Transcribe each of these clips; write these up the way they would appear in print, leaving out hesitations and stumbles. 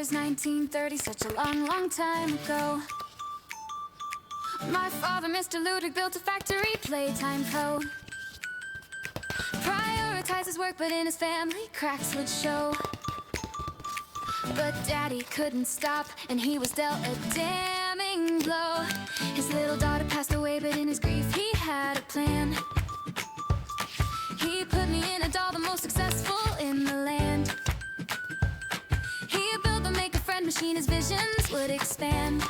was 1930, such a long, long time ago. My father, Mr. Ludwig, built a factory, Playtime Co. Prioritized his work, but in his family, cracks would show. But Daddy couldn't stop, and he was dealt a damning blow. His little daughter passed away, but in his grief he had a plan. He put me in a doll, the most successful in the land. He built the make-a-friend machine, his visions would expand.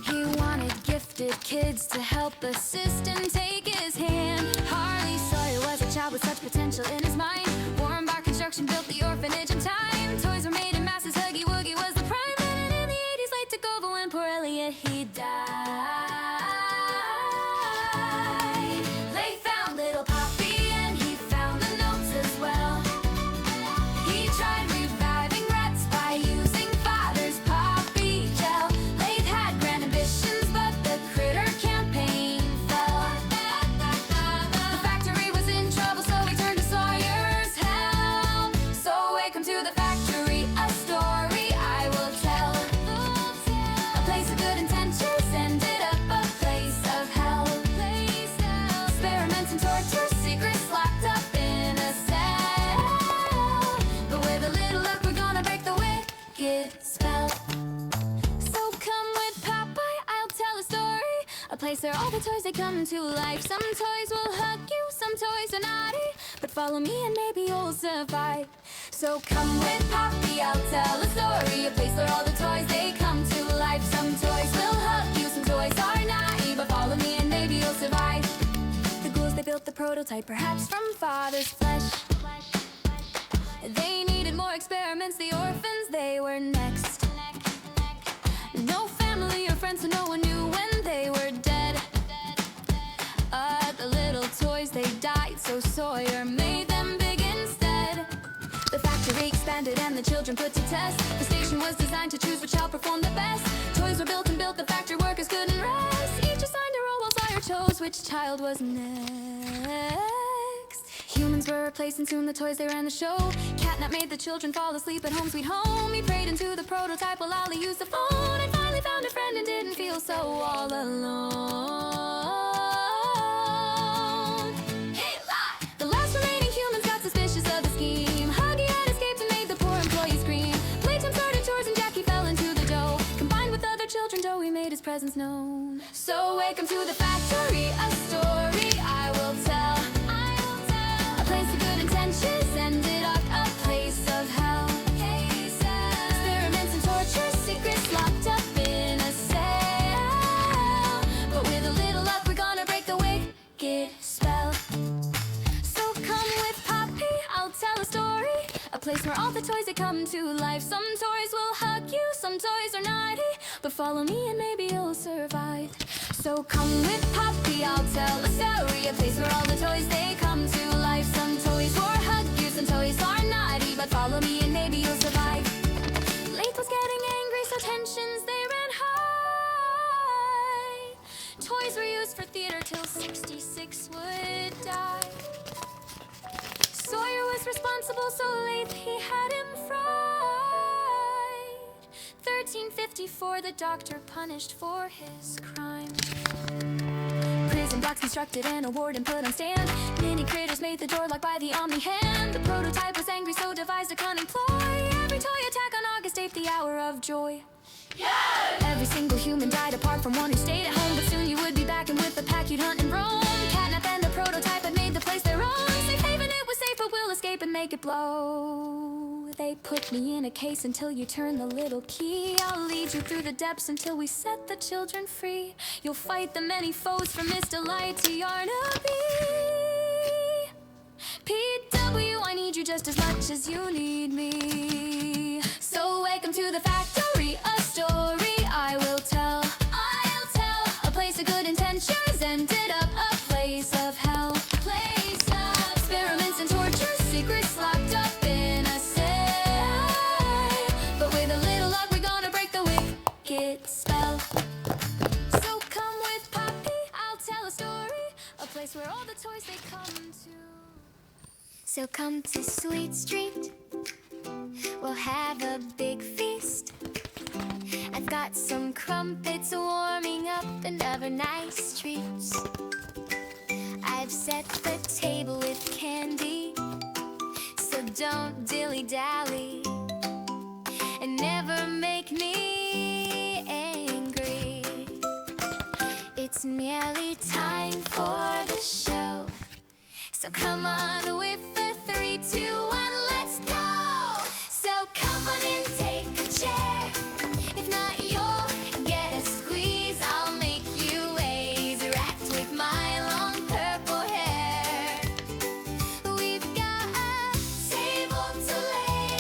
He wanted gifted kids to help assist and take his hand. Harley Sawyer was a child with such potential in his mind. Warren Bar Construction built the orphanage in time. Toys were made in masses, Huggy Wuggy was the prime. And in the 80s, late to go, but when poor Elliot, he died. They found little Poppy and he found the notes as well. He tried reviving rats by using father's poppy gel. Lathe had grand ambitions, but the critter campaign fell. The factory was in trouble, so he turned to Sawyer's help. So welcome to the factory, a story I will tell. A place of good intentions ended up a place of hell. Experiments and torture, secrets locked up in a cell. But with a little luck, we're gonna break the wicked spell. So come with Popeye, I'll tell a story. A place where all the toys, they come to life. Some toys will hug you, some toys are naughty. But follow me and maybe you'll survive. So come with Poppy, I'll tell a story. A place where all the toys, they come to life. Some toys will hug you, some toys are naughty. But follow me and maybe you'll survive. The ghouls, they built the prototype, perhaps from father's flesh. They needed more experiments, the orphans, they were next. No family or friends, so no one knew when they were dead. The little toys, they died, so Sawyer made them big instead. The factory expanded and the children put to test. The station was designed to choose which shall perform the best. Toys were built and built, the factory workers couldn't rest. Each assigned a role while Sawyer chose which child was next. Humans were replaced and soon the toys, they ran the show. Catnap made the children fall asleep at home sweet home. He prayed into the prototype while Ollie used the phone. And finally found a friend and didn't feel so all alone. The last remaining humans got suspicious of the scheme. Huggy had escaped and made the poor employee scream. Playtime started chores and Jackie fell into the dough. Combined with other children, Joey made his presence known. So welcome to the factory, a story I will tell. A place of good intentions ended up a place of hell. Experiments and torture, secrets locked up in a cell. But with a little luck, we're gonna break the wicked spell. So come with Poppy, I'll tell a story. A place where all the toys, they come to life. Some toys will hug you, some toys are naughty. But follow me and maybe you'll survive. So come with Poppy, I'll tell a story. A place where all the toys, they come to life. Some toys will hug you, some toys are naughty. But follow me and maybe you'll survive. Lathe was getting angry, so tensions, they ran high. Toys were used for theater till 66 would die. Sawyer was responsible, so late he had him fried. 1354, the doctor punished for his crime. Prison blocks constructed and a warden put on stand. Mini critters made the door locked by the Omni hand. The prototype was angry, so devised a cunning ploy. Every toy attack on August 8th, the hour of joy. Yes! Every single human died apart from one who stayed at home. But soon you would be back and with the pack you'd hunt and roam. Catnap and the prototype had made the place their own. Safe haven, it was safe, but we'll escape and make it blow. They put me in a case until you turn the little key. I'll lead you through the depths until we set the children free. You'll fight the many foes from Miss Delight to Yarnaby. PW, I need you just as much as you need me. So welcome to the factory, a story I will tell. I'll tell a place of good intentions ended up a place of hell. Place of experiments and torture, secrets locked up in a cell. But with a little luck, we're gonna break the wicked spell. So come with Poppy, I'll tell a story. A place where all the toys, they come to. So come to Sweet Street, We'll have a big feast. I've got some crumpets warming up and other nice treats. I've set the table with candy, so don't dilly-dally and never make me angry. It's nearly time for the show, so come on with the 3, 2, 1, let's go! So come on and take a chair. If not, you'll get a squeeze. I'll make you ways wrapped with my long purple hair. We've got a table to lay,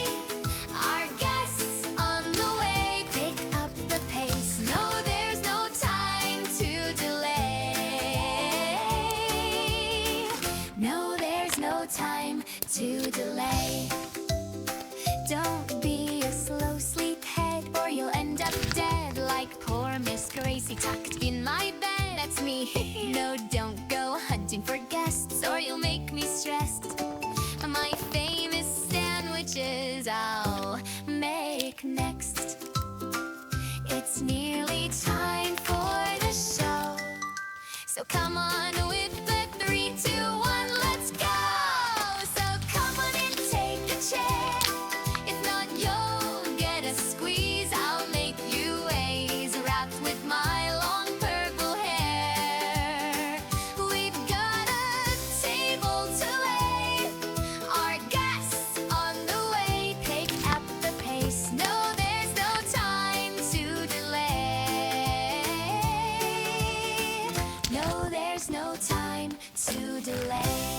our guests on the way. Pick up the pace, no, there's no time to delay. No, there's no time to delay. Don't be a slow sleephead, or you'll end up dead like poor Miss Gracie tucked in my bed. That's me. No, don't go hunting for guests, or you'll make me stressed. My famous sandwiches I'll make next. It's nearly time for the show, so come on with the 3, 2, 1, let's go! So come on and take a chair. If not, you'll get a squeeze. I'll make you ways wrapped with my long purple hair. We've got a table to lay, our guests on the way. Pick up the pace, no, there's no time to delay. No, there's no time to delay.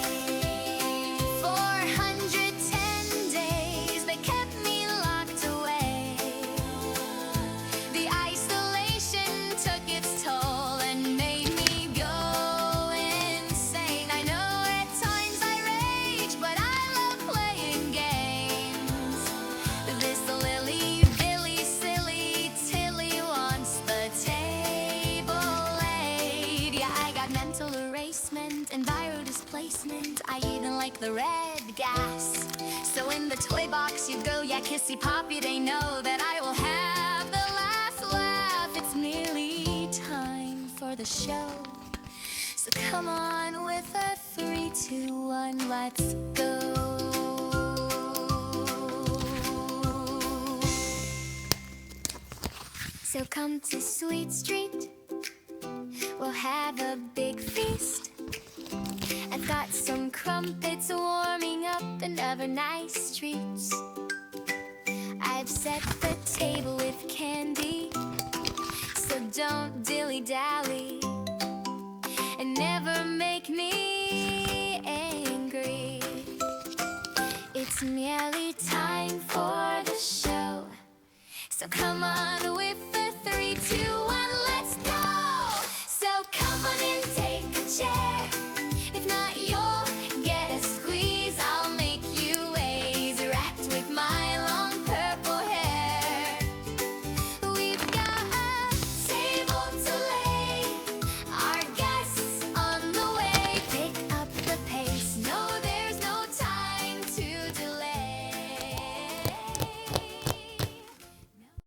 410 days they kept me locked away. The isolation took its toll and made me go insane. I know at times I rage, but I love playing games. This lily-billy silly Tilly wants the table laid. Yeah, I got mental erasement and viral displacement. I even like the red gas. So in the toy box you go, yeah, kissy poppy, they know that I will have the last laugh. It's nearly time for the show, so come on with a 3, 2, 1, let's go. So come to Sweet Street, we'll have a big feast. I've got some crumpets warming up and other nice treats. I've set the table with candy, so don't dilly-dally and never make me angry. It's nearly time for the show, so come on